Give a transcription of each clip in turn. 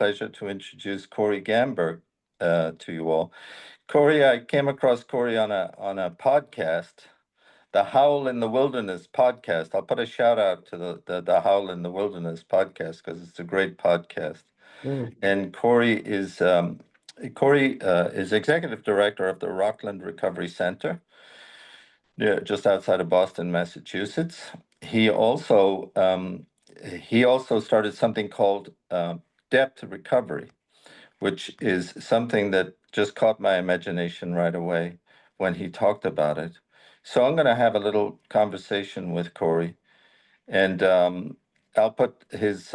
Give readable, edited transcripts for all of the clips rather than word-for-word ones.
pleasure to introduce Corey Gamberg to you all. Corey, I came across Corey on a podcast, the Howl in the Wilderness podcast. I'll put a shout out to the Howl in the Wilderness podcast because it's a great podcast. Mm. And Corey is executive director of the Rockland Recovery Center, yeah, just outside of Boston, Massachusetts. He also started something called depth recovery, which is something that just caught my imagination right away when he talked about it. So I'm going to have a little conversation with Corey, and I'll put his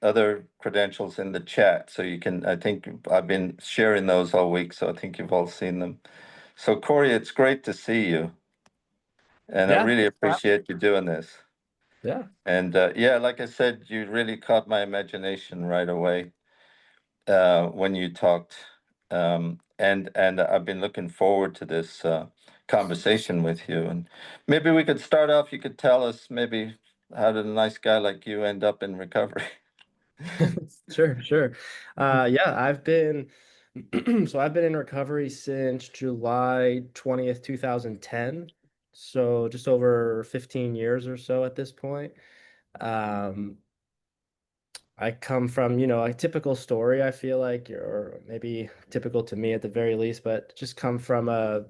other credentials in the chat so you can. I think I've been sharing those all week, so I think you've all seen them. So Corey, it's great to see you, and I Yeah, really appreciate you doing this. yeah. And yeah, like I said, you really caught my imagination right away when you talked. And I've been looking forward to this conversation with you. And maybe we could start off. You could tell us maybe how did a nice guy like you end up in recovery? Sure, sure. Yeah, I've been so I've been in recovery since July 20th, 2010. So just over 15 years or so at this point. Um, I come from, a typical story, I feel like, or maybe typical to me at the very least, but just come from a,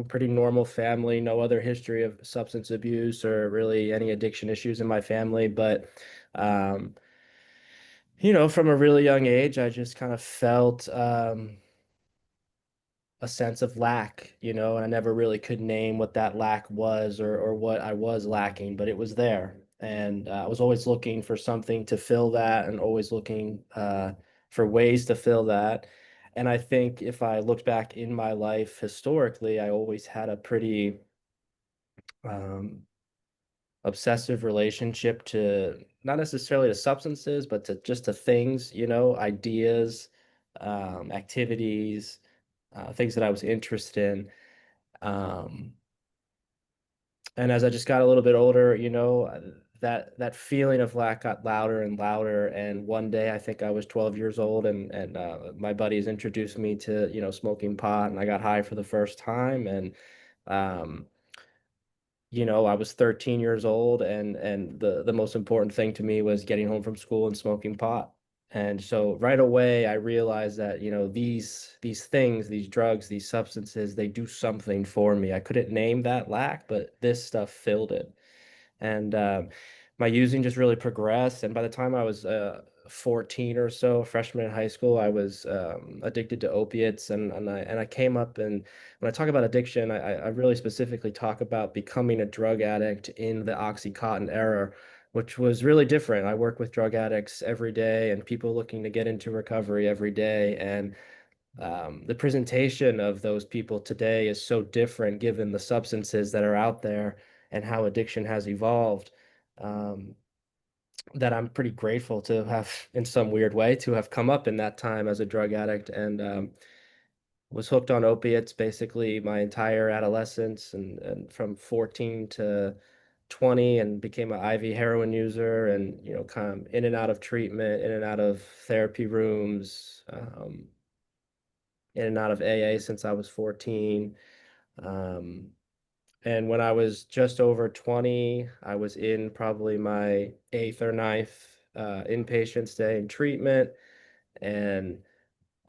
pretty normal family, no other history of substance abuse or really any addiction issues in my family. But um, from a really young age, I just kind of felt a sense of lack, and I never really could name what that lack was or what I was lacking, but it was there. And I was always looking for something to fill that and always looking for ways to fill that. And I think if I looked back in my life historically, I always had a pretty um, obsessive relationship to not necessarily to substances, but to just to things, ideas, activities, things that I was interested in. Um, and as I just got a little bit older, that feeling of lack got louder and louder. And one day, I think I was 12 years old, and my buddies introduced me to smoking pot, and I got high for the first time. And um, I was 13 years old, and the most important thing to me was getting home from school and smoking pot. And so right away I realized that, these things, these drugs, these substances, they do something for me. I couldn't name that lack, but this stuff filled it. And my using just really progressed. And by the time I was 14 or so, freshman in high school, I was addicted to opiates. And I came up, and when I talk about addiction, I really specifically talk about becoming a drug addict in the Oxycontin era, which was really different. I work with drug addicts every day and people looking to get into recovery every day. And the presentation of those people today is so different given the substances that are out there and how addiction has evolved, um, that I'm pretty grateful to have, in some weird way, to have come up in that time as a drug addict, and was hooked on opiates basically my entire adolescence, and from 14 to 20, and became an IV heroin user, and kind of in and out of treatment, in and out of therapy rooms, in and out of AA since I was 14. Um, and when I was just over 20, I was in probably my eighth or ninth inpatient stay in treatment. And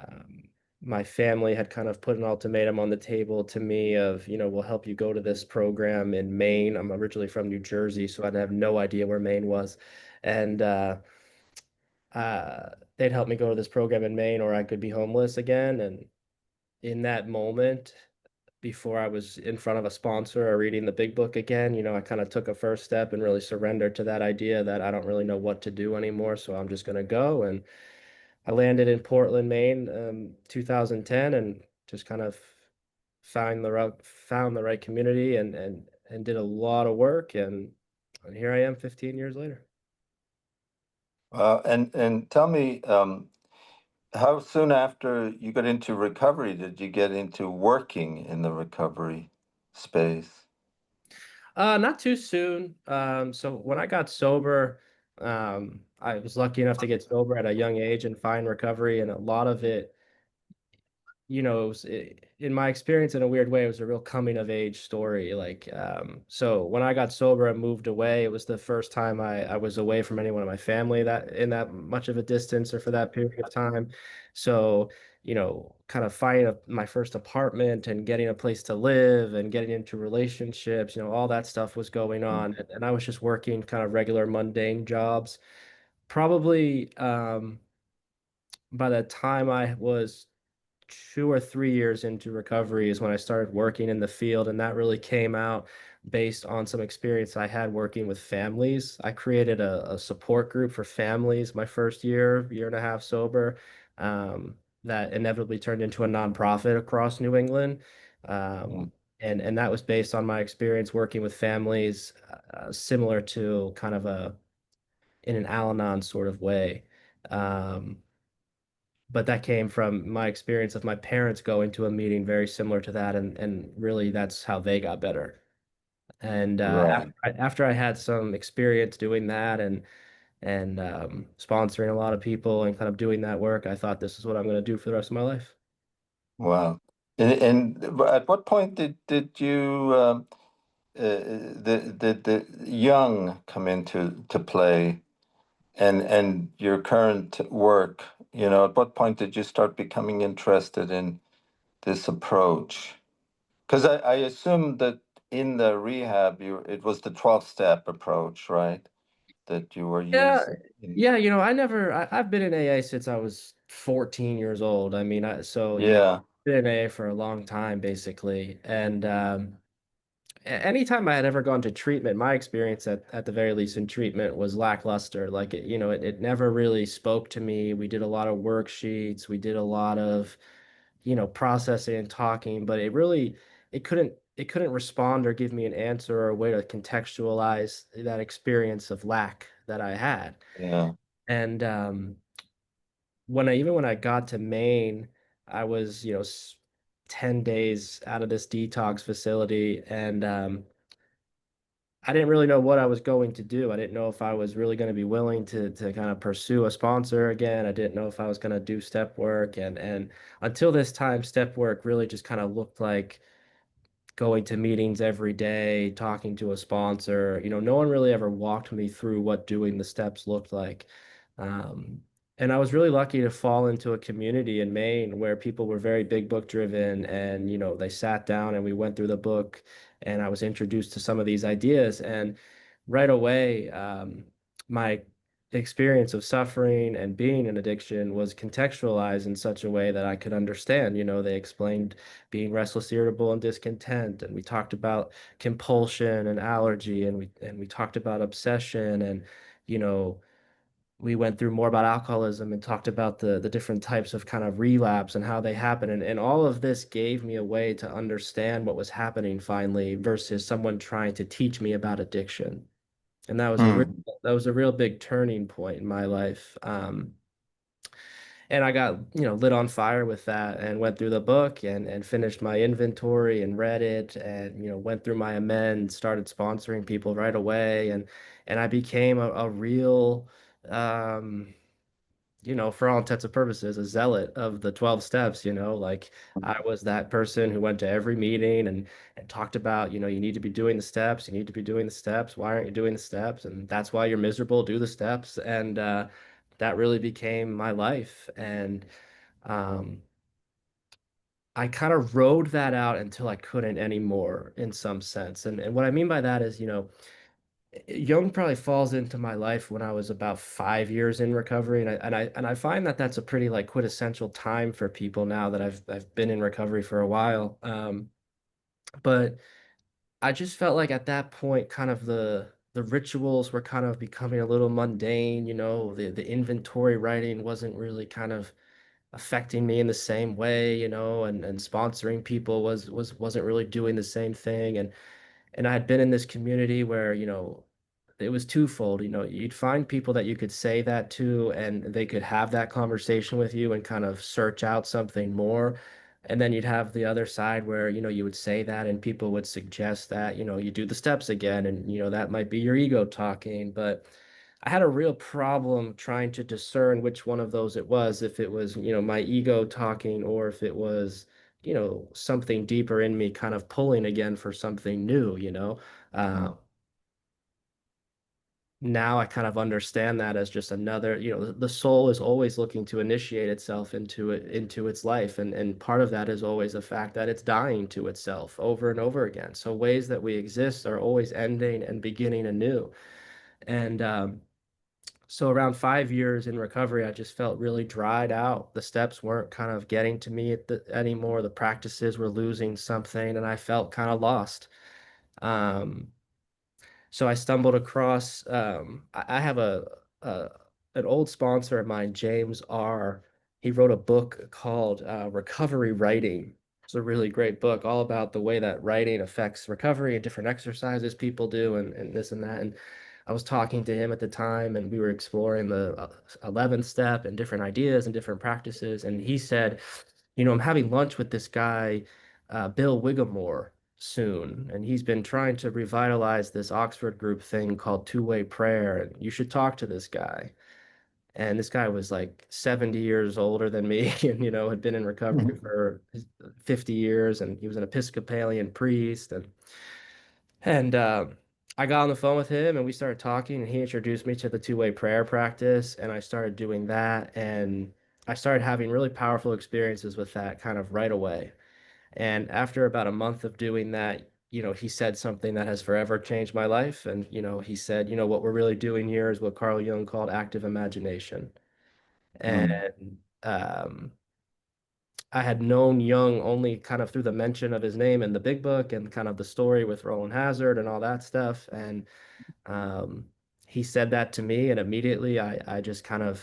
um, my family had kind of put an ultimatum on the table to me of, we'll help you go to this program in Maine. I'm originally from New Jersey, so I'd have no idea where Maine was. And they'd help me go to this program in Maine, or I could be homeless again. And in that moment, before I was in front of a sponsor or reading the big book again, I kind of took a first step and really surrendered to that idea that I don't really know what to do anymore. So I'm just going to go. And I landed in Portland, Maine, 2010, and just kind of found the right community, and did a lot of work. And here I am 15 years later. And tell me, how soon after you got into recovery did you get into working in the recovery space? Not too soon. So when I got sober, I was lucky enough to get sober at a young age and find recovery, and a lot of it, in my experience, in a weird way, it was a real coming of age story. Like, so when I got sober and moved away, it was the first time I was away from anyone in my family that in that much of a distance or for that period of time. So, kind of finding my first apartment and getting a place to live and getting into relationships, all that stuff was going on. And I was just working kind of regular mundane jobs. Probably, by the time I was 2 or 3 years into recovery is when I started working in the field, and that really came out based on some experience I had working with families. I created a support group for families my first year and a half sober, that inevitably turned into a nonprofit across New England. Mm. And that was based on my experience working with families, similar to kind of in an Al-Anon sort of way. Um, but that came from my experience of my parents going to a meeting very similar to that, and really that's how they got better. And Right. after I had some experience doing that and sponsoring a lot of people and kind of doing that work, I thought this is what I'm going to do for the rest of my life. Wow. And at what point did you the Jung come into to play and your current work? At what point did you start becoming interested in this approach? Because I assume that in the rehab, it was the 12-step approach, right? That you were Yeah, using. yeah, I've been in AA since I was 14 years old. I mean, Yeah, been in AA for a long time, basically. And anytime I had ever gone to treatment, my experience at the very least in treatment was lackluster. Like it never really spoke to me. We did a lot of worksheets, we did a lot of, processing and talking, but it couldn't respond or give me an answer or a way to contextualize that experience of lack that I had. yeah. And when I got to Maine, I was, 10 days out of this detox facility, and I didn't really know what I was going to do. I didn't know if I was really going to be willing to kind of pursue a sponsor again. I didn't know if I was going to do step work, and until this time, step work really just kind of looked like going to meetings every day, talking to a sponsor. No one really ever walked me through what doing the steps looked like. Um, and I was really lucky to fall into a community in Maine where people were very big book driven, and they sat down and we went through the book, and I was introduced to some of these ideas. And right away, my experience of suffering and being in addiction was contextualized in such a way that I could understand. They explained being restless, irritable, and discontent, and we talked about compulsion and allergy, and we talked about obsession, and you know we went through more about alcoholism and talked about the different types of kind of relapse and how they happen, and all of this gave me a way to understand what was happening finally versus someone trying to teach me about addiction. And Hmm. that was a real big turning point in my life. And I got, lit on fire with that and went through the book and finished my inventory and read it and, went through my amends, started sponsoring people right away. And I became a real, um, for all intents and purposes, a zealot of the 12 steps, like I was that person who went to every meeting and talked about, you need to be doing the steps, you need to be doing the steps. Why aren't you doing the steps? And that's why you're miserable, do the steps. And that really became my life. And um, I kind of rode that out until I couldn't anymore in some sense. And what I mean by that is, Jung probably falls into my life when I was about 5 years in recovery, and I find that that's a pretty like quintessential time for people now that I've been in recovery for a while. But I just felt like at that point, kind of the rituals were kind of becoming a little mundane. The inventory writing wasn't really kind of affecting me in the same way, and sponsoring people wasn't really doing the same thing, and I had been in this community where, it was twofold. You'd find people that you could say that to, and they could have that conversation with you and kind of search out something more. And then you'd have the other side where, you would say that and people would suggest that, you do the steps again. And, that might be your ego talking. But I had a real problem trying to discern which one of those it was, if it was, my ego talking, or if it was, something deeper in me kind of pulling again for something new. Uh, Now I kind of understand that as just another, the soul is always looking to initiate itself into its life. And part of that is always the fact that it's dying to itself over and over again. So ways that we exist are always ending and beginning anew. And so around 5 years in recovery, I just felt really dried out. The steps weren't kind of getting to me anymore. The practices were losing something, and I felt kind of lost. Um, so I stumbled across. I have a an old sponsor of mine, James R. He wrote a book called Recovery Writing. It's a really great book, all about the way that writing affects recovery and different exercises people do, and this and that. And I was talking to him at the time, and we were exploring the 11th step and different ideas and different practices. And he said, I'm having lunch with this guy, Bill Whigamore, soon, and he's been trying to revitalize this Oxford group thing called two-way prayer, and you should talk to this guy. And this guy was like 70 years older than me and, had been in recovery Mhm. for 50 years, and he was an Episcopalian priest. And I got on the phone with him and we started talking, and he introduced me to the two-way prayer practice, and I started doing that, and I started having really powerful experiences with that kind of right away. And after about a month of doing that, he said something that has forever changed my life. And, he said, what we're really doing here is what Carl Jung called active imagination. Mm. And I had known Jung only kind of through the mention of his name in the big book and kind of the story with Roland Hazard and all that stuff. And um, he said that to me, and immediately I just kind of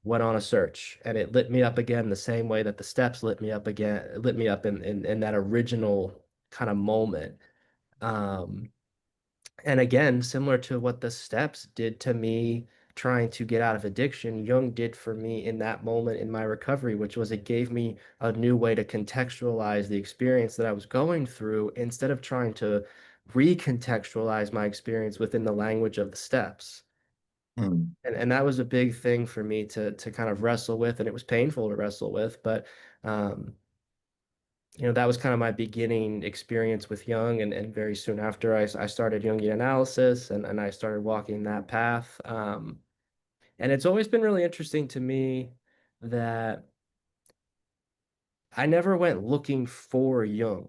went on a search, and it lit me up again the same way that the steps lit me up in that original kind of moment. Um, and again, similar to what the steps did to me trying to get out of addiction, Jung did for me in that moment in my recovery, which was it gave me a new way to contextualize the experience that I was going through instead of trying to recontextualize my experience within the language of the steps. Mm. And that was a big thing for me to kind of wrestle with, and it was painful to wrestle with, but um, that was kind of my beginning experience with Jung, and very soon after I started Jungian analysis, and I started walking that path. And it's always been really interesting to me that I never went looking for Jung.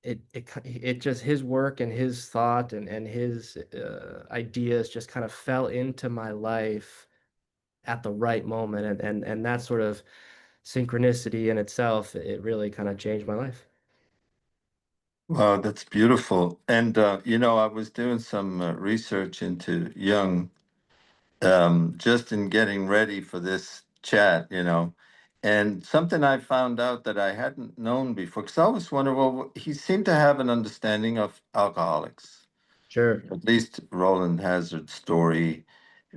It just his work and his thought and his ideas just kind of fell into my life at the right moment, and that sort of synchronicity in itself, it really kind of changed my life. Wow, that's beautiful. And I was doing some research into Jung, just in getting ready for this chat. And something I found out that I hadn't known before, because I always wondered, well, he seemed to have an understanding of alcoholics. Sure. At least Roland Hazard's story,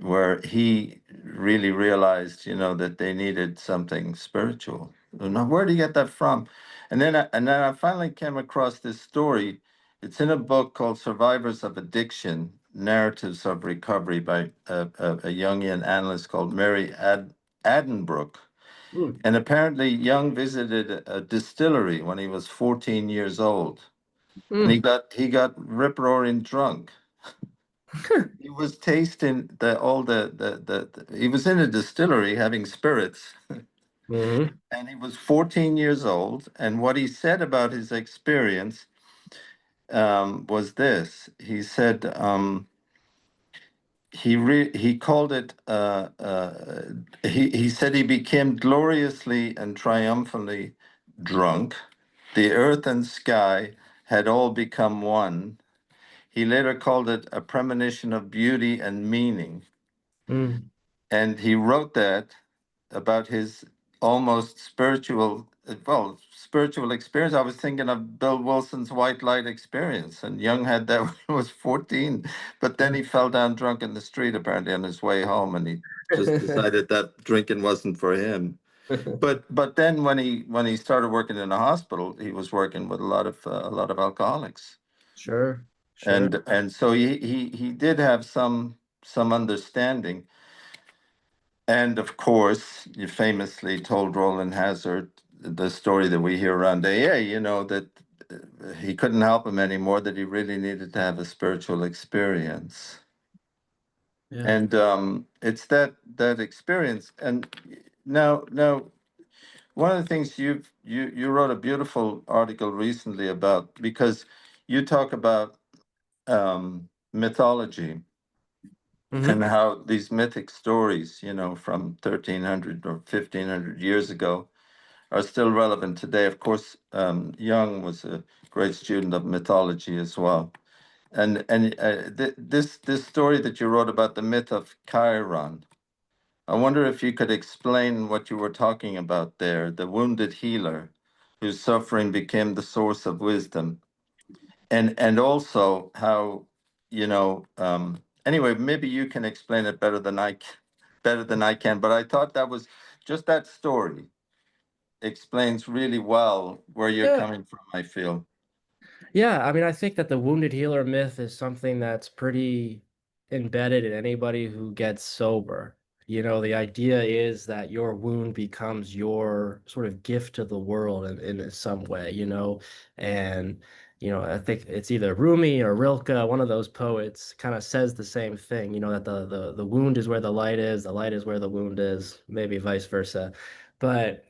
where he really realized, that they needed something spiritual. Now, where did he get that from? And then I finally came across this story. It's in a book called Survivors of Addiction: Narratives of Recovery by a Jungian analyst called Mary Addenbrook. Mm. And apparently, Jung visited a distillery when he was 14 years old, and he Mm. got rip-roaring drunk. He was tasting he was in a distillery having spirits, Hmm. and he was 14 years old. And what he said about his experience was this. He said he called it he said he became gloriously and triumphantly drunk. The earth and sky had all become one. He later called it a premonition of beauty and meaning. Mm. And he wrote that about his almost spiritual experience. I was thinking of Bill Wilson's white light experience, and Jung had that when he was 14, but then he fell down drunk in the street apparently on his way home, and he just decided that drinking wasn't for him. But then when he started working in a hospital, he was working with a lot of alcoholics, Sure, sure. and so he did have some some understanding. And of course, you famously told Roland Hazard the story that we hear around AA, that he couldn't help him anymore, that he really needed to have a spiritual experience. Yeah. And it's that experience. And now, one of the things you wrote a beautiful article recently about, because you talk about mythology and Hmm. how these mythic stories, from 1300 or 1500 years ago, are still relevant today. Of course, Jung was a great student of mythology as well. And this story that you wrote about the myth of Chiron, I wonder if you could explain what you were talking about there, the wounded healer whose suffering became the source of wisdom, and also how, anyway, maybe you can explain it better than I can, but I thought that was just that story explains really well where you're Yeah. coming from, I feel. Yeah, I mean, I think that the wounded healer myth is something that's pretty embedded in anybody who gets sober. The idea is that your wound becomes your sort of gift to the world in some way, and I think it's either Rumi or Rilke, one of those poets, kind of says the same thing, that the wound is where the light is where the wound is, maybe vice versa. But,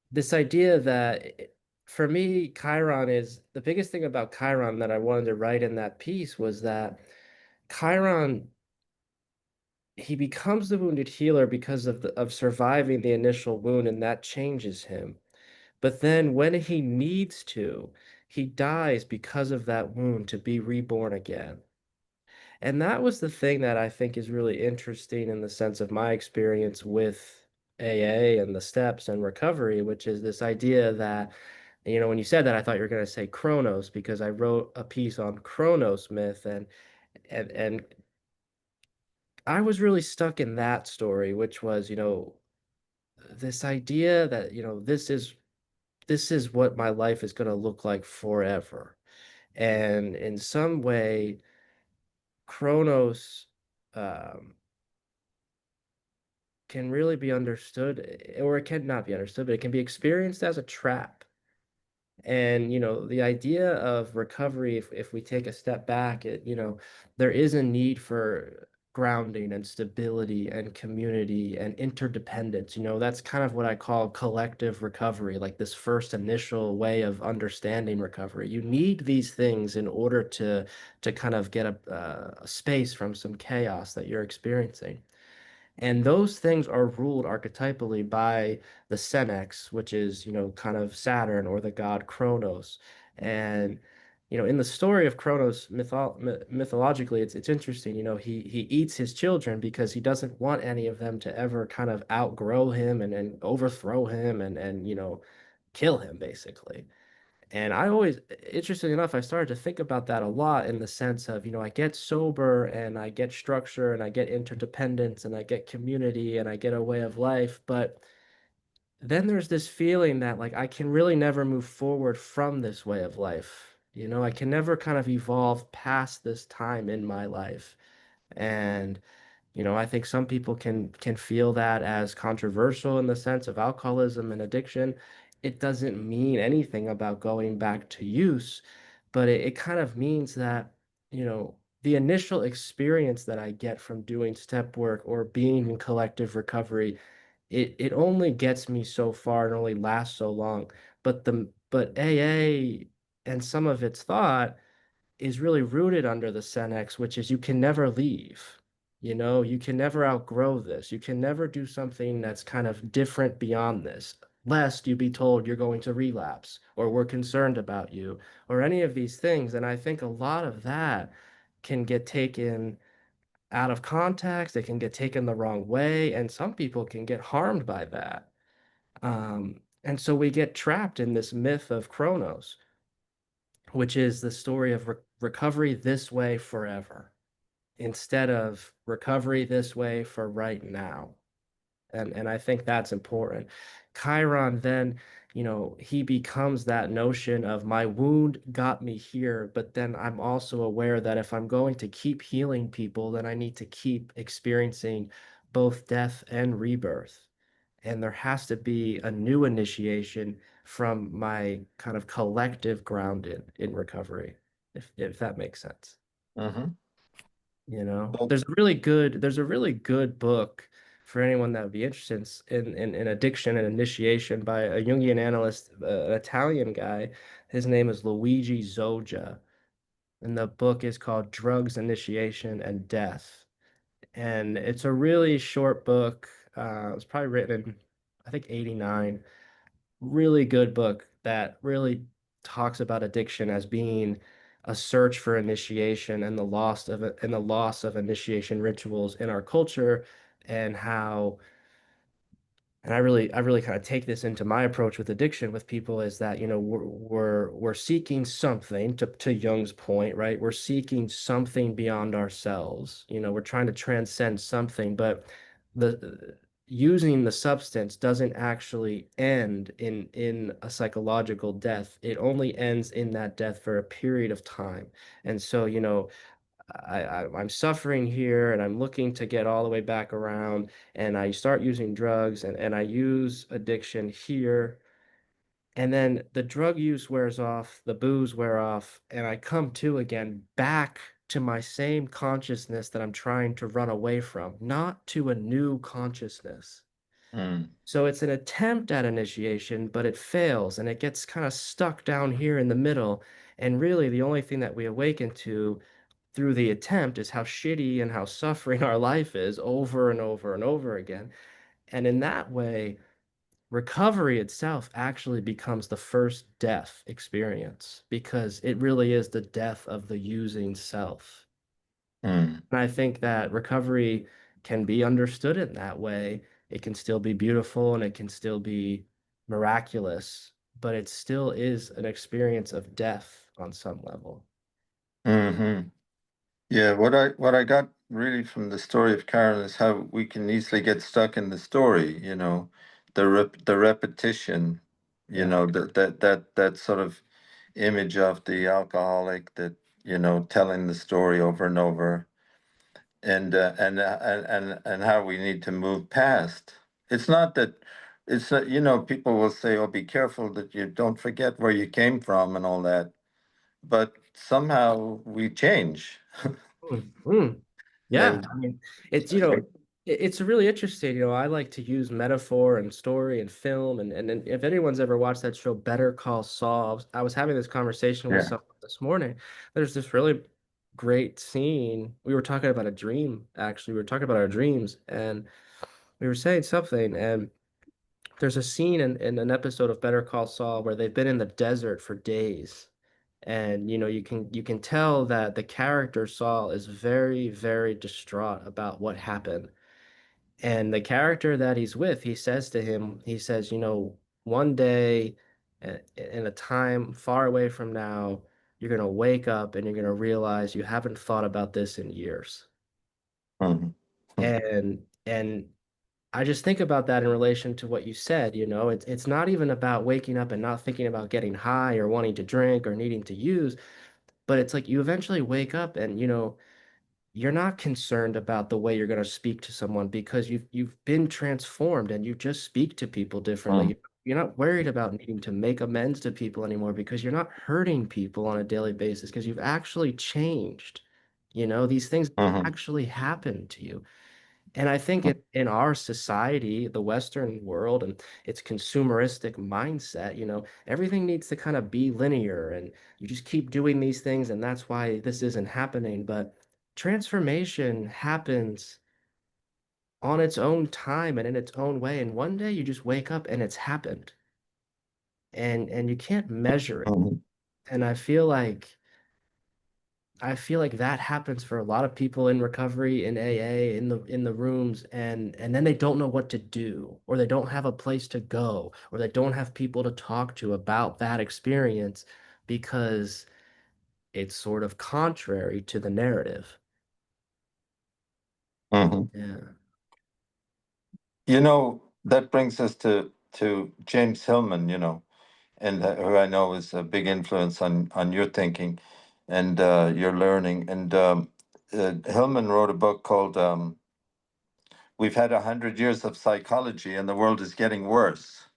this idea that for me, Chiron is the biggest thing about Chiron that I wanted to write in that piece was that Chiron, he becomes the wounded healer because of surviving the initial wound, and that changes him. But then when he needs to, he dies because of that wound to be reborn again. And that was the thing that I think is really interesting in the sense of my experience with AA and the steps and recovery, which is this idea that, when you said that, I thought you were going to say Kronos because I wrote a piece on Kronos myth and I was really stuck in that story, which was, this idea that, this is what my life is going to look like forever. And in some way, Kronos um, can really be understood, or it cannot be understood, but it can be experienced as a trap. And, the idea of recovery, if we take a step back, there is a need for grounding and stability and community and interdependence. That's kind of what I call collective recovery, like this first initial way of understanding recovery. You need these things in order to kind of get a space from some chaos that you're experiencing. And those things are ruled archetypally by the Senex, which is, kind of Saturn or the god Kronos. And, in the story of Kronos mythologically, it's interesting. He eats his children because he doesn't want any of them to ever kind of outgrow him and overthrow him and kill him, basically. And I always, interestingly enough, I started to think about that a lot in the sense of, I get sober and I get structure and I get interdependence and I get community and I get a way of life. But then there's this feeling that like I can really never move forward from this way of life. I can never kind of evolve past this time in my life. And I think some people can feel that as controversial in the sense of alcoholism and addiction. It doesn't mean anything about going back to use, but it kind of means that, the initial experience that I get from doing step work or being in collective recovery, it only gets me so far and only lasts so long. But AA and some of its thought is really rooted under the Senex, which is you can never leave. You can never outgrow this. You can never do something that's kind of different beyond this, lest you be told you're going to relapse or we're concerned about you or any of these things. And I think a lot of that can get taken out of context. It can get taken the wrong way, and some people can get harmed by that. And so we get trapped in this myth of Kronos, which is the story of recovery this way forever instead of recovery this way for right now. And I think that's important. Chiron then, he becomes that notion of my wound got me here, but then I'm also aware that if I'm going to keep healing people, then I need to keep experiencing both death and rebirth. And there has to be a new initiation from my kind of collective grounding in recovery, if that makes sense. Mm-hmm. There's a really good book for anyone that would be interested in addiction and initiation by a Jungian analyst, an Italian guy. His name is Luigi Zoggia, and the book is called Drugs, Initiation, and Death. And it's a really short book. It was probably written in, I think, 89. Really good book that really talks about addiction as being a search for initiation and the loss of initiation rituals in our culture, and how and I really kind of take this into my approach with addiction with people is that, we're seeking something to Jung's point, right? We're seeking something beyond ourselves. We're trying to transcend something, but the using the substance doesn't actually end in a psychological death. It only ends in that death for a period of time. And so, I'm suffering here and I'm looking to get all the way back around, and I start using drugs, and I use addiction here, and then the drug use wears off, the booze wear off, and I come to again back to my same consciousness that I'm trying to run away from, not to a new consciousness. Mm. So it's an attempt at initiation, but it fails and it gets kind of stuck down here in the middle. And really, the only thing that we awaken to through the attempt is how shitty and how suffering our life is over and over and over again. And in that way, recovery itself actually becomes the first death experience because it really is the death of the using self. Mm. And I think that recovery can be understood in that way. It can still be beautiful and it can still be miraculous, but it still is an experience of death on some level. Mm-hmm. Yeah, what I got really from the story of Karen is how we can easily get stuck in the story, the repetition, Yeah. that sort of image of the alcoholic that, telling the story over and over, and how we need to move past. It's not that it's not, people will say, "Oh, be careful that you don't forget where you came from and all that," but somehow we change. Mm, mm. Yeah, And I mean, it's it's really interesting. I like to use metaphor and story and film, and if anyone's ever watched that show, Better Call Saul, I was having this conversation with yeah. someone this morning. There's this really great scene. We were talking about a dream, actually. We were talking about our dreams, and we were saying something, and there's a scene in an episode of Better Call Saul where they've been in the desert for days. And you can tell that the character Saul is very, very distraught about what happened. And the character that he's with, he says to him, he says, one day in a time far away from now, you're going to wake up and you're going to realize you haven't thought about this in years. Mhm. Mhm. And I just think about that in relation to what you said, it's not even about waking up and not thinking about getting high or wanting to drink or needing to use, but it's like you eventually wake up and you're not concerned about the way you're going to speak to someone because you've been transformed and you just speak to people differently. Mhm. You're not worried about needing to make amends to people anymore because you're not hurting people on a daily basis because you've actually changed. These things Mhm. actually happen to you. And I think in our society, the Western world and its consumeristic mindset, everything needs to kind of be linear and you just keep doing these things and that's why this isn't happening. But transformation happens on its own time and in its own way. And one day you just wake up and it's happened. And you can't measure it. Mhm. And I feel like that happens for a lot of people in recovery, in AA, in the rooms, and then they don't know what to do, or they don't have a place to go, or they don't have people to talk to about that experience because it's sort of contrary to the narrative. Mhm. Yeah. That brings us to James Hillman, and who I know is a big influence on your thinking and your learning. And Hillman wrote a book called "We've Had 100 Years of Psychology, and the World is Getting Worse."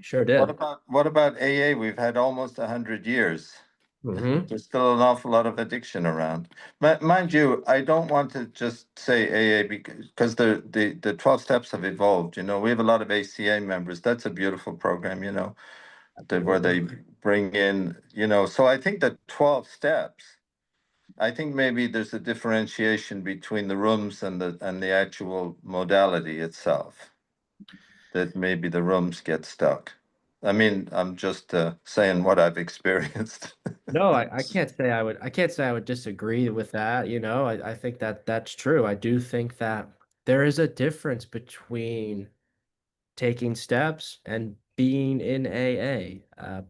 Sure What did. about what about AA? We've had almost 100 years. Hmm. There's still an awful lot of addiction around. Mind you, I don't want to just say AA because the 12 steps have evolved. We have a lot of ACA members. That's a beautiful program, where Absolutely. they bring in, so I think the 12 steps, I think maybe there's a differentiation between the rooms and the actual modality itself, that maybe the rooms get stuck. I mean, I'm just saying what I've experienced. No, I can't say I would disagree with that, I think that that's true. I do think that there is a difference between taking steps and being in AA. Uh,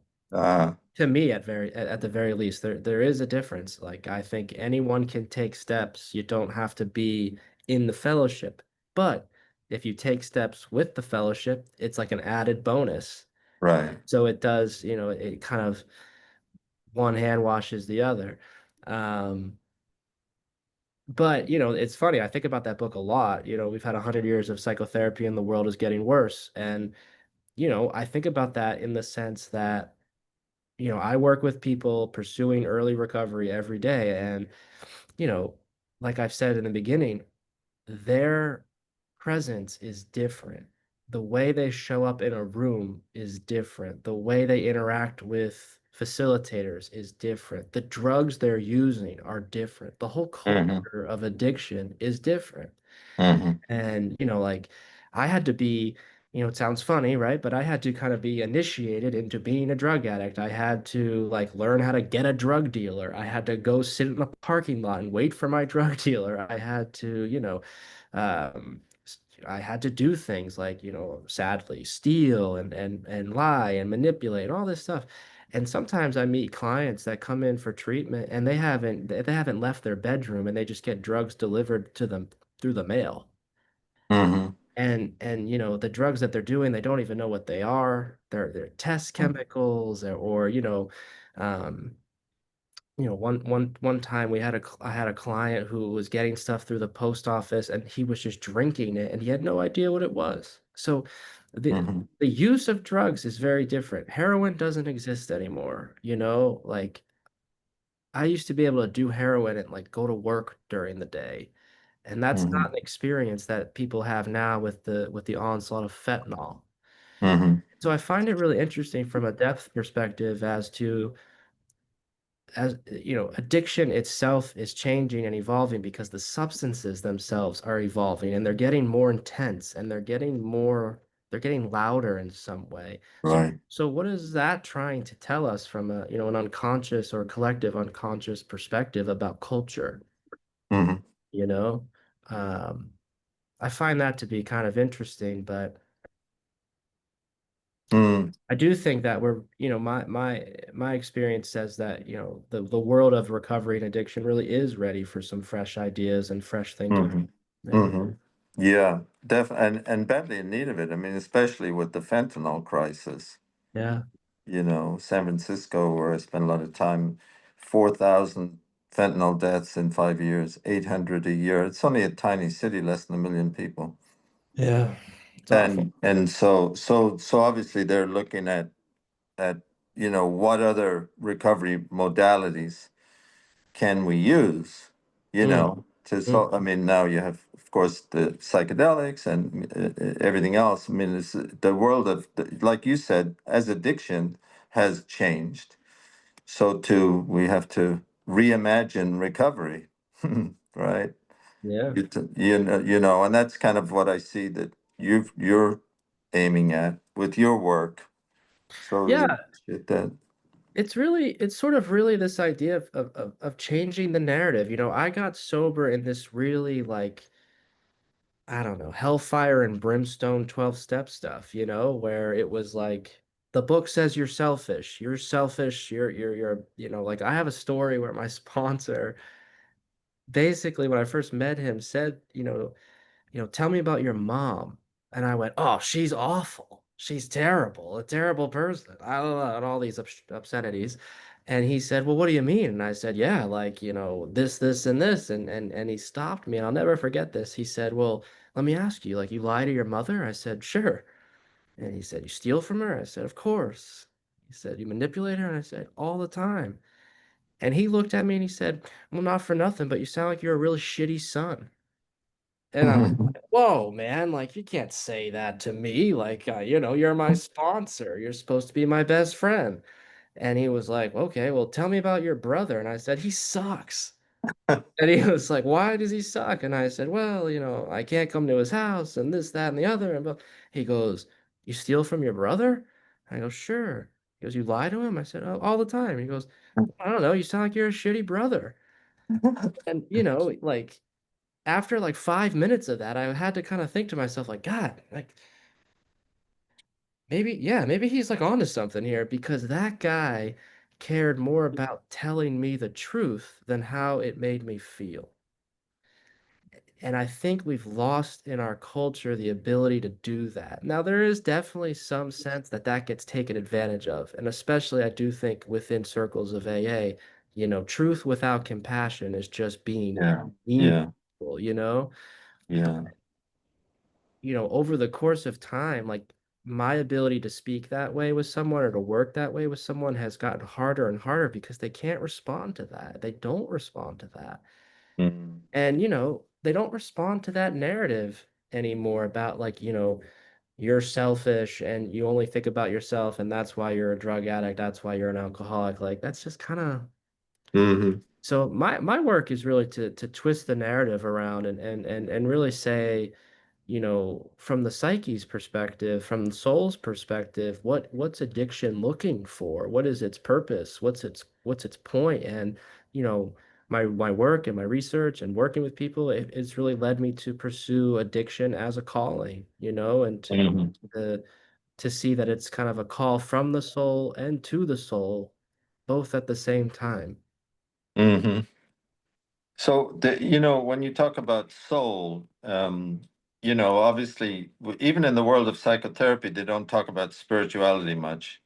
To me, at the very least, there is a difference. Like I think anyone can take steps. You don't have to be in the fellowship. But if you take steps with the fellowship, it's like an added bonus. right. So it does, it kind of one hand washes the other. Um, but it's funny. I think about that book a lot. We've had 100 years of psychotherapy and the world is getting worse. And I think about that in the sense that I work with people pursuing early recovery every day. And, you know, like I've said in the beginning, their presence is different. The way they show up in a room is different. The way they interact with facilitators is different. The drugs they're using are different. The whole Hmm. culture of addiction is different. Hmm. And, like I had to be, it sounds funny, right? But I had to kind of be initiated into being a drug addict. I had to like learn how to get a drug dealer. I had to go sit in a parking lot and wait for my drug dealer. I had to, um, I had to do things like, sadly, steal and lie and manipulate all this stuff. And sometimes I meet clients that come in for treatment and they haven't left their bedroom and they just get drugs delivered to them through the mail. Hmm. And the drugs that they're doing, they don't even know what they are. They're test chemicals or um one time I had a client who was getting stuff through the post office and he was just drinking it and he had no idea what it was. So Hmm. the use of drugs is very different. Heroin doesn't exist anymore, like I used to be able to do heroin and like go to work during the day. And that's not Hmm. an experience that people have now with the onslaught of fentanyl. Hmm. So I find it really interesting from a depth perspective as addiction itself is changing and evolving because the substances themselves are evolving and they're getting more intense and they're getting louder in some way. Right. So what is that trying to tell us from an unconscious or collective unconscious perspective about culture, Hmm. you know? Um, I find that to be kind of interesting, but Mm. I do think that my experience says that, the world of recovery and addiction really is ready for some fresh ideas and fresh thinking. Hmm. Yeah. Hmm. Yeah, and badly in need of it. I mean, especially with the fentanyl crisis. Yeah. San Francisco, where I spent a lot of time, 4,000 fentanyl deaths in 5 years, 800 a year. It's only a tiny city, less than 1 million people. Yeah. It's awful. And so obviously they're looking at what other recovery modalities can we use, Mm, to mm, solve. I mean, now you have, of course, the psychedelics and everything else. I mean, it's the world of, like you said, as addiction has changed, so too we have to reimagine recovery, right? yeah. And that's kind of what I see that you're aiming at with your work. So really Yeah. appreciate that. It's sort of really this idea of changing the narrative. I got sober in this really like I don't know, hellfire and brimstone 12-step stuff, where it was like the book says you're selfish. You're selfish. Like I have a story where my sponsor basically when I first met him said, tell me about your mom. And I went, "Oh, she's awful. She's terrible, a terrible person." I don't know, and all these obscenities. And he said, "Well, what do you mean?" And I said, "Yeah, like, this, and this." And he stopped me, and I'll never forget this. He said, "Well, let me ask you, like, you lie to your mother?" I said, "Sure." And he said, "You steal from her?" I said, "Of course." He said, "You manipulate her?" And I said, "All the time." And he looked at me and he said, "Well, not for nothing, but you sound like you're a really shitty son." And I was like, "Whoa, man, like you can't say that to me. Like, you're my sponsor. You're supposed to be my best friend." And he was like, "Okay, well, tell me about your brother." And I said, "He sucks." And he was like, "Why does he suck?" And I said, "Well, I can't come to his house and this, that, and the other." He goes, "You steal from your brother?" I go, "Sure." He goes, "You lie to him?" I said, "Oh, all the time." He goes, "I don't know. You sound like you're a shitty brother." And, like after like 5 minutes of that, I had to kind of think to myself, like, God, like maybe, yeah, maybe he's like onto something here because that guy cared more about telling me the truth than how it made me feel. And I think we've lost in our culture the ability to do that. Now, there is definitely some sense that that gets taken advantage of. And especially, I do think within circles of AA, truth without compassion is just being Yeah, mean, to yeah, people, yeah. over the course of time, like my ability to speak that way with someone or to work that way with someone has gotten harder and harder because they can't respond to that. They don't respond to that. Mm, And, they don't respond to that narrative anymore about like, you're selfish and you only think about yourself and that's why you're a drug addict, that's why you're an alcoholic. Like that's just kind of hmm. so my work is really to twist the narrative around and really say, from the psyche's perspective, from the soul's perspective, what's addiction looking for? What is its purpose? What's its point? And, you know, my work and my research and working with people, it's really led me to pursue addiction as a calling, and Hmm. to to see that it's kind of a call from the soul and to the soul, both at the same time. Hmm. So, when you talk about soul, obviously, even in the world of psychotherapy, they don't talk about spirituality much.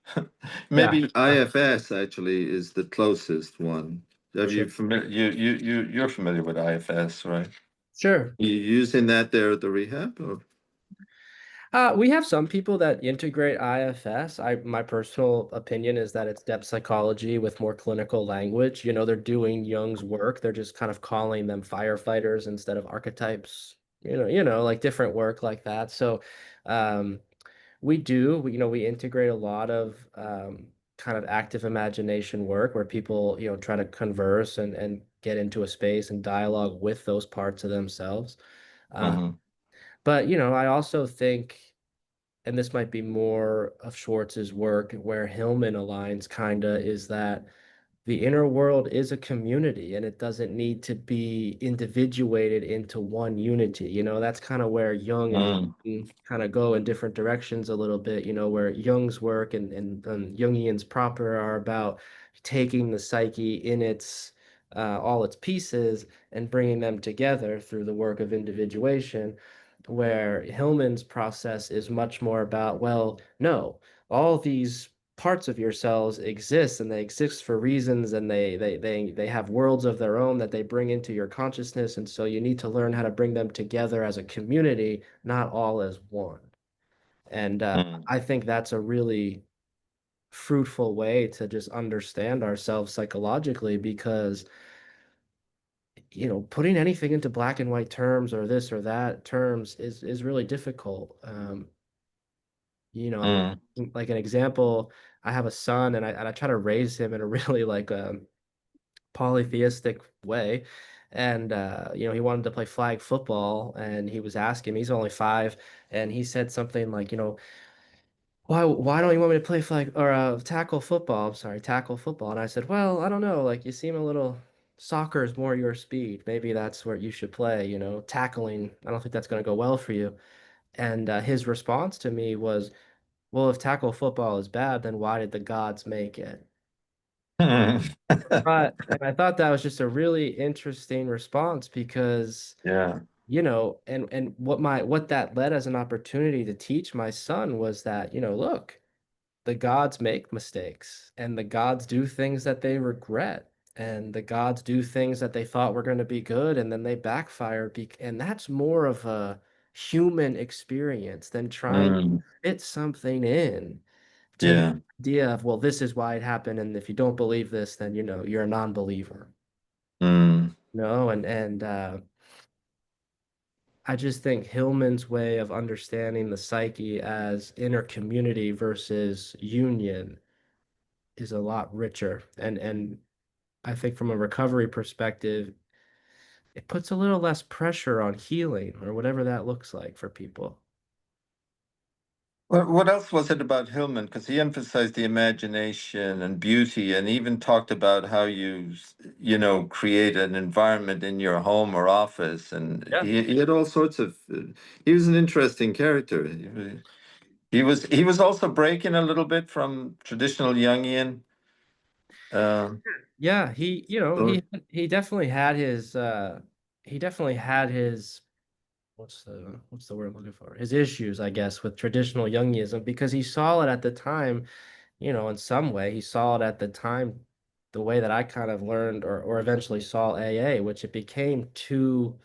Yeah, Maybe IFS actually is the closest one. for Have you sure. familiar? You're familiar with IFS, right? Sure. You using that there at the rehab? Or? We have some people that integrate IFS. My personal opinion is that it's depth psychology with more clinical language. They're doing Jung's work. They're just kind of calling them firefighters instead of archetypes. Like different work like that. So, um, we integrate a lot of kind of active imagination work where people, try to converse and get into a space and dialogue with those parts of themselves. Uh, Hmm. but I also think and this might be more of Schwartz's work where Hillman aligns kinda is that the inner world is a community and it doesn't need to be individuated into one unity. That's kind of where Jung and Mm. kind of go in different directions a little bit, where Jung's work and Jungians proper are about taking the psyche in its all its pieces and bringing them together through the work of individuation, where Hillman's process is much more about, well, no, all these parts of your cells exist and they exist for reasons and they have worlds of their own that they bring into your consciousness, and so you need to learn how to bring them together as a community, not all as one. And Mm. I think that's a really fruitful way to just understand ourselves psychologically because putting anything into black and white terms or this or that terms is really difficult. You know, Mm. like an example, I have a son and I try to raise him in a really like polytheistic way. And he wanted to play flag football and he was asking me, he's only 5, and he said something like, why don't you want me to play flag or tackle football? I'm sorry, tackle football. And I said, well, I don't know, like you seem a little soccer is more your speed. Maybe that's where you should play, tackling. I don't think that's going to go well for you. And his response to me was, well, if tackle football is bad, then why did the gods make it? And I thought that was just a really interesting response because, Yeah. and what that led as an opportunity to teach my son was that, look, the gods make mistakes and the gods do things that they regret and the gods do things that they thought were going to be good and then they backfire and that's more of a human experience than trying to Mm, fit something in to the yeah. idea of, well, this is why it happened, and if you don't believe this, then you're a non-believer. Mm. No, and I just think Hillman's way of understanding the psyche as inner community versus union is a lot richer. And I think from a recovery perspective, it puts a little less pressure on healing or whatever that looks like for people. What else was it about Hillman? Because he emphasized the imagination and beauty, and even talked about how create an environment in your home or office. And Yeah. he had all sorts of. He was an interesting character. He was also breaking a little bit from traditional Jungian. Uh, Yeah, he, thought. he definitely had his what's the word I'm looking for? His issues, I guess, with traditional Jungianism because he saw it at the time, in some way, he saw it at the time the way that I kind of learned or eventually saw AA, which it became too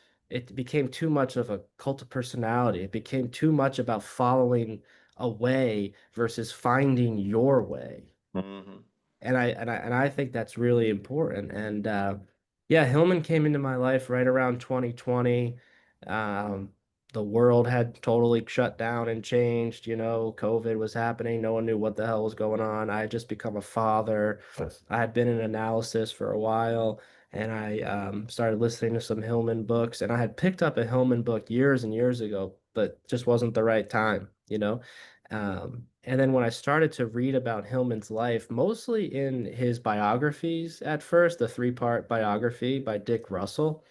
much of a cult of personality. It became too much about following a way versus finding your way. Mhm. And I think that's really important. And yeah, Hillman came into my life right around 2020. Um, the world had totally shut down and changed. COVID was happening. No one knew what the hell was going on. I had just become a father. I had been in analysis for a while, and I started listening to some Hillman books. And I had picked up a Hillman book years and years ago, but just wasn't the right time. And then when I started to read about Hillman's life, mostly in his biographies at first, the three-part biography by Dick Russell,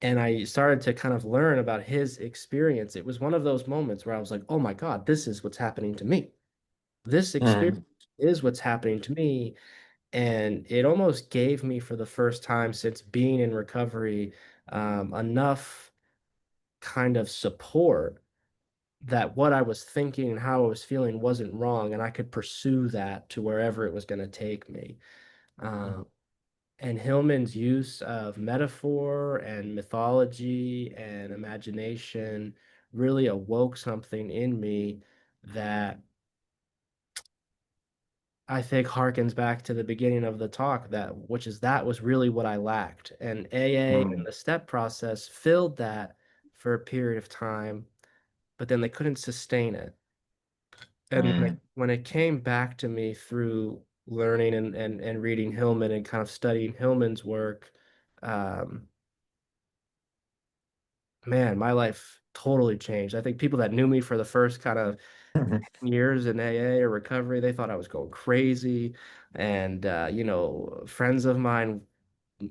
and I started to kind of learn about his experience, it was one of those moments where I was like, oh my God, this is what's happening to me. This experience Mhm. is what's happening to me. And it almost gave me, for the first time since being in recovery, enough kind of support that what I was thinking and how I was feeling wasn't wrong, and I could pursue that to wherever it was going to take me. Um, and Hillman's use of metaphor and mythology and imagination really awoke something in me that I think harkens back to the beginning of the talk, that was really what I lacked. And AA and Mhm. the step process filled that for a period of time, but then they couldn't sustain it. And when it Mhm. when it came back to me through learning and reading Hillman and kind of studying Hillman's work, um, man, my life totally changed. I think people that knew me for the first kind of years in AA or recovery, they thought I was going crazy. And friends of mine,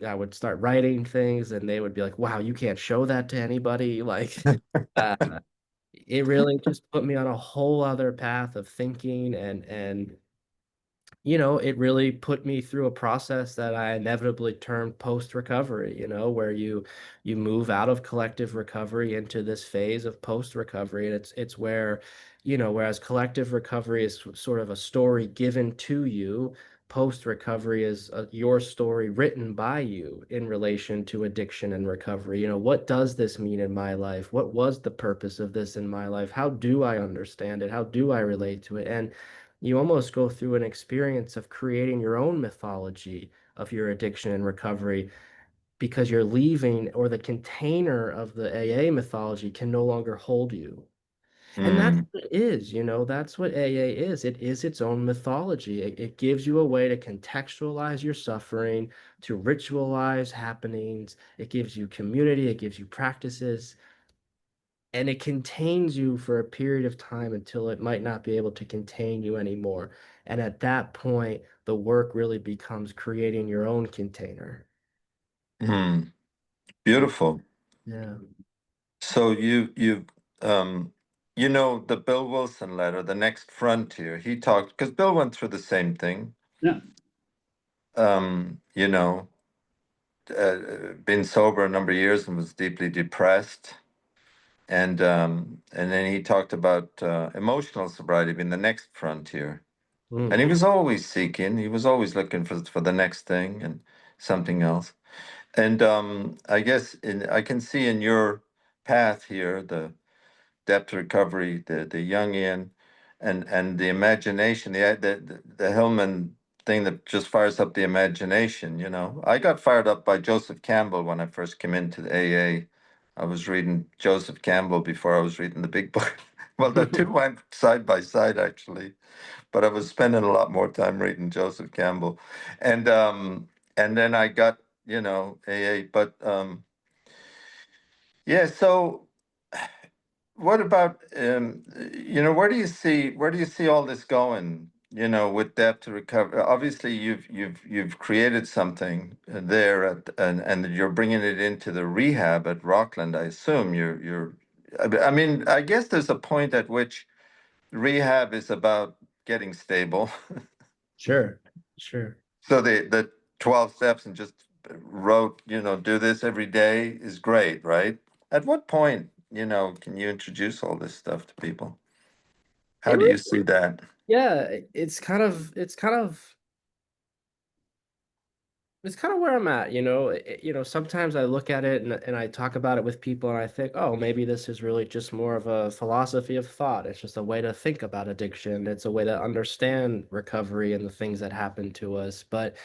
I would start writing things and they would be like, wow, you can't show that to anybody. Like, uh, it really just put me on a whole other path of thinking and it really put me through a process that I inevitably termed post-recovery, where you move out of collective recovery into this phase of post-recovery. And it's where, whereas collective recovery is sort of a story given to you, post-recovery is your story written by you in relation to addiction and recovery. What does this mean in my life? What was the purpose of this in my life? How do I understand it? How do I relate to it? And you almost go through an experience of creating your own mythology of your addiction and recovery because you're leaving or the container of the AA mythology can no longer hold you. And that's Mhm. what it is, that's what AA is. It is its own mythology. It gives you a way to contextualize your suffering, to ritualize happenings. It gives you community, it gives you practices and it contains you for a period of time until it might not be able to contain you anymore. And at that point, the work really becomes creating your own container. Mhm. Beautiful. Yeah. So um the Bill Wilson letter, The Next Frontier, he talked because Bill went through the same thing. Yeah. Um, you know, been sober a number of years and was deeply depressed. And then he talked about emotional sobriety being the next frontier. And Mm, he was always seeking. He was always looking for the next thing and something else. And I guess I can see in your path here the depth recovery, the Jungian, and the imagination, the Hillman thing that just fires up the imagination. You know, I got fired up by Joseph Campbell when I first came into the AA. I was reading Joseph Campbell before I was reading the big book. Well, the two went side by side actually, but I was spending a lot more time reading Joseph Campbell, and then I got AA, but yeah. So what about where do you see all this going? With depth to recover. Obviously, you've created something there and you're bringing it into the rehab at Rockland. I assume you're. I mean, I guess there's a point at which rehab is about getting stable. sure, sure. So the 12 steps and just wrote, do this every day is great, right? At what point, can you introduce all this stuff to people? How It do really, you see that? yeah, it's kind of where I'm at, sometimes I look at it and I talk about it with people and I think, oh, maybe this is really just more of a philosophy of thought. It's just a way to think about addiction. It's a way to understand recovery and the things that happen to us. But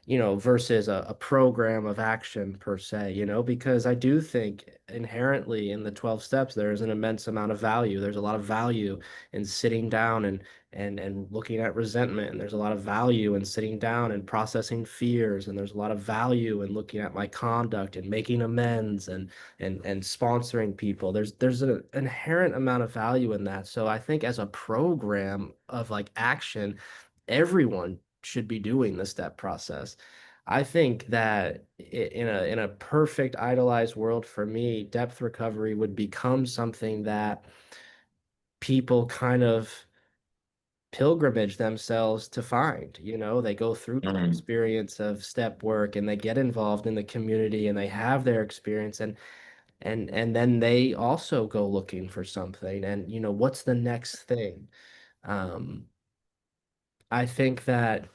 versus a program of action per se, because I do think inherently in the 12 steps, there is an immense amount of value. There's a lot of value in sitting down and looking at resentment. And there's a lot of value in sitting down and processing fears. And there's a lot of value in looking at my conduct and making amends and sponsoring people. There's an inherent amount of value in that. So I think as a program of like action, everyone should be doing the step process. I think that in a perfect idealized world for me, depth recovery would become something that people kind of pilgrimage themselves to find. They go through the Mm, experience of step work and they get involved in the community and they have their experience and then they also go looking for something and what's the next thing? Um, I think that,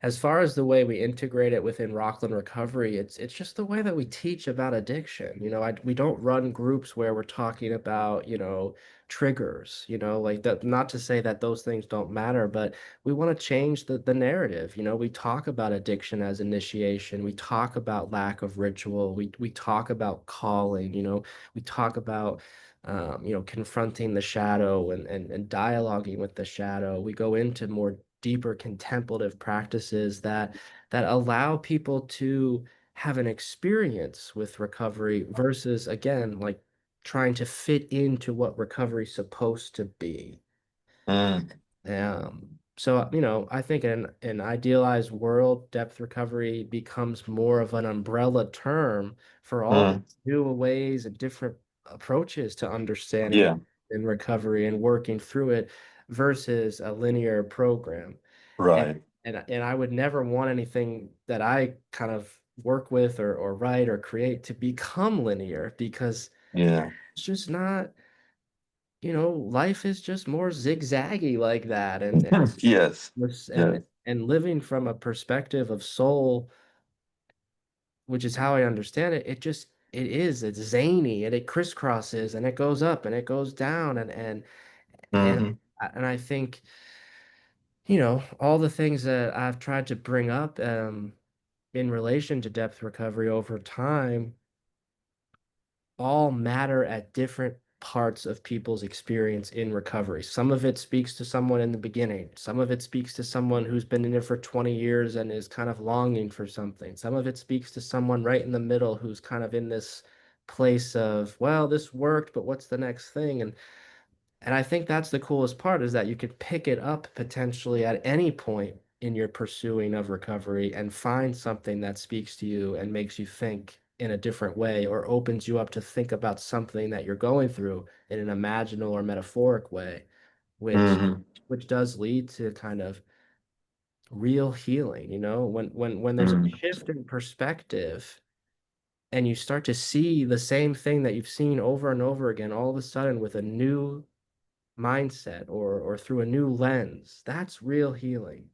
as far as the way we integrate it within Rockland Recovery, it's just the way that we teach about addiction. We don't run groups where we're talking about, triggers, like that, not to say that those things don't matter, but we want to change the narrative. We talk about addiction as initiation. We talk about lack of ritual. We talk about calling, we talk about confronting the shadow and dialoguing with the shadow. We go into more deeper contemplative practices that allow people to have an experience with recovery versus again like trying to fit into what recovery is supposed to be. mm, So, I think in an idealized world, depth recovery becomes more of an umbrella term for all mm. new ways and different approaches to understanding Yeah, in recovery and working through it versus a linear program. And right. and I would never want anything that I kind of work with or write or create to become linear because Yeah. it's just not, life is just more zigzaggy like that. And Yes. was Yeah. and living from a perspective of soul, which is how I understand it, it's zany and it crisscrosses and it goes up and it goes down and Hmm. and I think, all the things that I've tried to bring up in relation to depth recovery over time all matter at different parts of people's experience in recovery. Some of it speaks to someone in the beginning. Some of it speaks to someone who's been in it for 20 years and is kind of longing for something. Some of it speaks to someone right in the middle who's kind of in this place of, well, this worked, but what's the next thing? And I think that's the coolest part is that you could pick it up potentially at any point in your pursuing of recovery and find something that speaks to you and makes you think in a different way or opens you up to think about something that you're going through in an imaginal or metaphoric way, which Hmm. which does lead to kind of real healing, when there's a Mm. shift in perspective and you start to see the same thing that you've seen over and over again all of a sudden with a new mindset or through a new lens, that's real healing.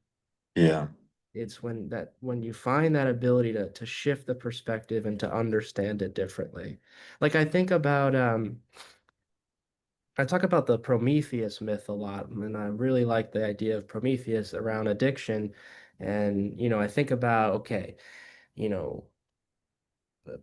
Yeah. It's when you find that ability to shift the perspective and to understand it differently. Like I talk about the Prometheus myth a lot, and I really like the idea of Prometheus around addiction. And, I think about, okay, you know,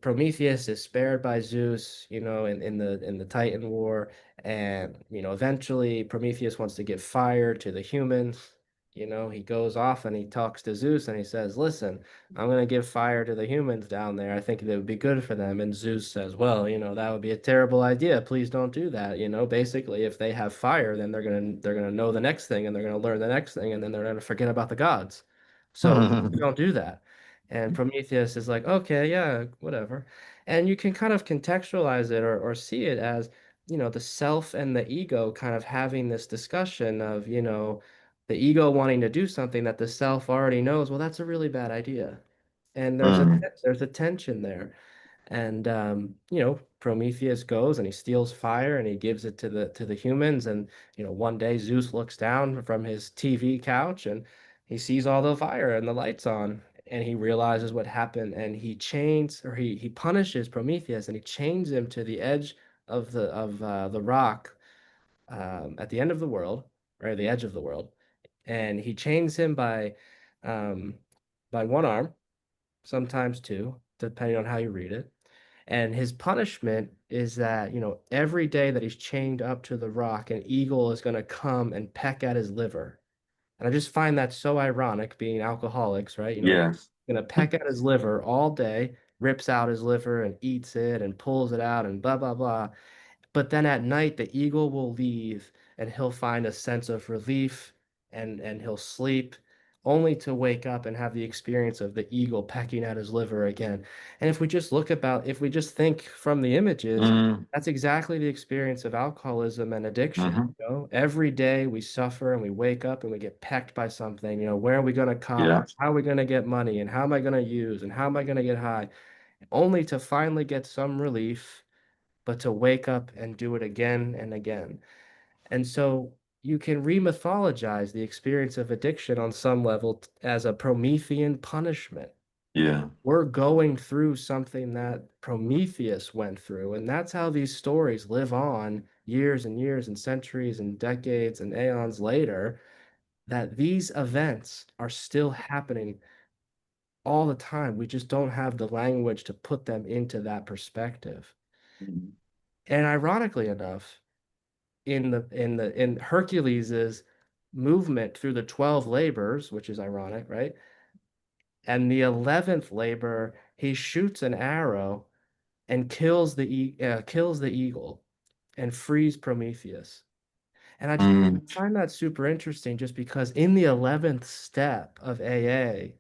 Prometheus is spared by Zeus, in the Titan War, and eventually Prometheus wants to give fire to the humans. He goes off and he talks to Zeus and he says, "Listen, I'm going to give fire to the humans down there. I think that would be good for them." And Zeus says, "Well, that would be a terrible idea. Please don't do that." Basically, if they have fire, then they're gonna know the next thing and they're gonna learn the next thing and then they're gonna forget about the gods. So don't do that. And Prometheus is like, okay, yeah, whatever. And you can kind of contextualize it or see it as, the self and the ego kind of having this discussion of, the ego wanting to do something that the self already knows, well, that's a really bad idea. And Mm. there's a tension there. And Prometheus goes and he steals fire and he gives it to the humans. And one day Zeus looks down from his TV couch and he sees all the fire and the lights on, and he realizes what happened. And he punishes Prometheus and he chains him to the edge of the rock, at the end of the world, or the edge of the world. And he chains him um, by one arm, sometimes two, depending on how you read it. And his punishment is that, every day that he's chained up to the rock, an eagle is going to come and peck at his liver. And I just find that so ironic, being alcoholics, right? Yes. Going to peck at his liver all day, rips out his liver and eats it and pulls it out and blah, blah, blah. But then at night, the eagle will leave and he'll find a sense of relief, and he'll sleep only to wake up and have the experience of the eagle pecking at his liver again. And if we just think from the images, Mm. that's exactly the experience of alcoholism and addiction. Hmm. Every day we suffer and we wake up and we get pecked by something. Where are we going to cop? Yeah. How are we going to get money? And how am I going to use? And how am I going to get high? Only to finally get some relief, but to wake up and do it again and again. And so you can remythologize the experience of addiction on some level as a Promethean punishment. Yeah. We're going through something that Prometheus went through, and that's how these stories live on years and years and centuries and decades and aeons later, that these events are still happening all the time. We just don't have the language to put them into that perspective. Mm. And ironically enough, in Hercules's movement through the 12 labors, which is ironic, right? And the 11th labor, he shoots an arrow and kills the eagle and frees Prometheus. And I Mm. find that super interesting just because in the 11th step of AA,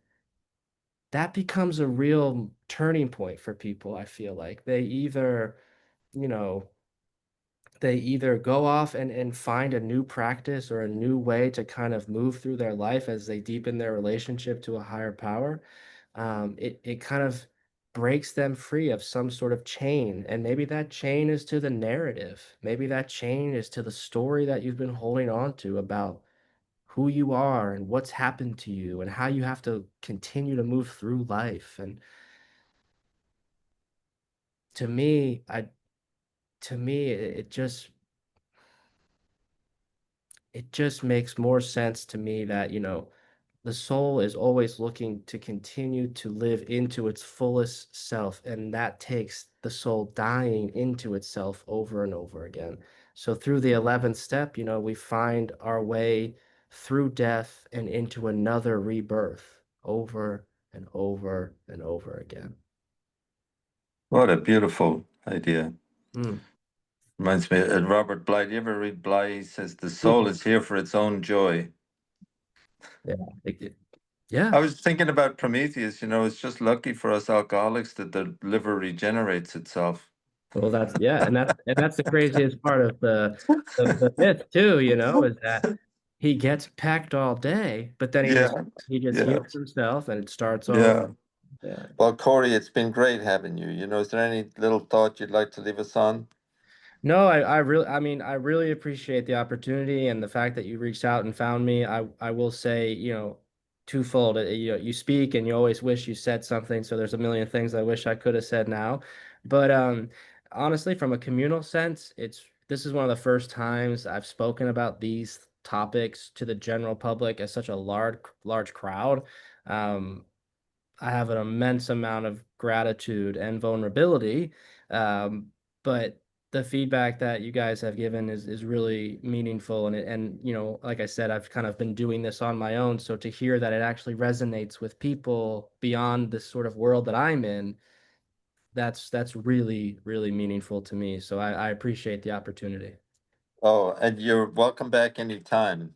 that becomes a real turning point for people, I feel like. You know, they either go off and find a new practice or a new way to kind of move through their life as they deepen their relationship to a higher power. It kind of breaks them free of some sort of chain. And maybe that chain is to the narrative. Maybe that chain is to the story that you've been holding on to about who you are and what's happened to you and how you have to continue to move through life. And to me, I to me, it just makes more sense to me that, the soul is always looking to continue to live into its fullest self, and that takes the soul dying into itself over and over again. So through the 11th step, we find our way through death and into another rebirth over and over and over again. What a beautiful idea. Mm. Reminds me of Robert Bly. You ever read Bly? He says the soul Mhm. is here for its own joy. Yeah. Yeah. I was thinking about Prometheus, it's just lucky for us alcoholics that the liver regenerates itself. Well, yeah, and that's the craziest part of the myth too, is that he gets pecked all day, but then Yeah, he just yeah, heals himself and it starts over. yeah. Yeah. Well, Corey, it's been great having you. Is there any little thought you'd like to leave us on? No, I really, I mean, I really appreciate the opportunity and the fact that you reached out and found me. I will say, twofold. You speak and you always wish you said something. So there's a million things I wish I could have said now. But honestly, from a communal sense, this is one of the first times I've spoken about these topics to the general public as such a large crowd. Um, I have an immense amount of gratitude and vulnerability. But the feedback that you guys have given is really meaningful. Like I said, I've kind of been doing this on my own. So to hear that it actually resonates with people beyond this sort of world that I'm in, that's really, really meaningful to me. So I appreciate the opportunity. Oh, and you're welcome back anytime.